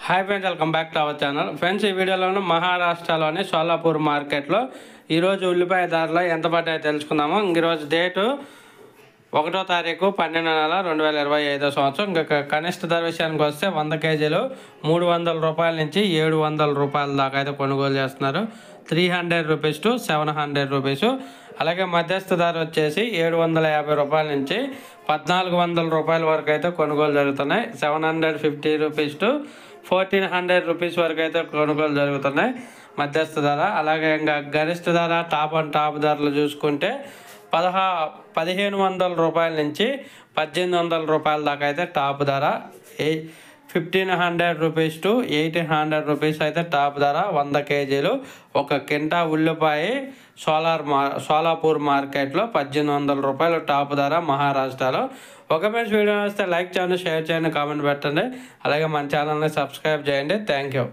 Hi friends, welcome back to our channel. Friends, ఈ వీడియోలోనే మహారాష్ట్రలోని సోలాపూర్ మార్కెట్లో ఈరోజు ఉల్లిపాయ ధరలు ఎంత పడ్డాయో తెలుసుకుందాము. ఈరోజు డేటు 1వ తారీఖు 12వ నెల 2025 సంవత్సరం. ఇంకా కనిష్ట ధర విషయానికి వస్తే 100 కేజీలు 300 రూపాయల నుంచి 700 రూపాయల దాకా అయితే కొనుగోలు చేస్తున్నారు. 300 రూపీస్ టు 700 రూపీస్. అలాగే మధ్యస్థ ధర వచ్చేసి 750 రూపాయల నుంచి 1400 రూపాయల వరకు అయితే కొనుగోలు జరుగుతున్నాయి. 750 రూపీస్ టు 1400 రూపీస్ వరకు అయితే కొనుగోలు జరుగుతున్నాయి మధ్యస్థ ధర. అలాగే ఇంకా గరిష్ట ధర టాప్ అండ్ టాప్ ధరలు చూసుకుంటే 1500 రూపాయల నుంచి 1800 రూపాయల దాకా అయితే టాప్ ధర. 1500 రూపీస్ టు 1800 రూపీస్ అయితే టాప్ ధర. 100 కేజీలు 1 కింటా ఉల్లిపాయ సోలాపూర్ మార్కెట్లో 1800 రూపాయలు టాప్ ధర మహారాష్ట్రలో. ఒక మంచి వీడియో వస్తే లైక్ చేయండి, షేర్ చేయండి, కామెంట్ పెట్టండి. అలాగే మన ఛానల్ని సబ్స్క్రైబ్ చేయండి. Thank you.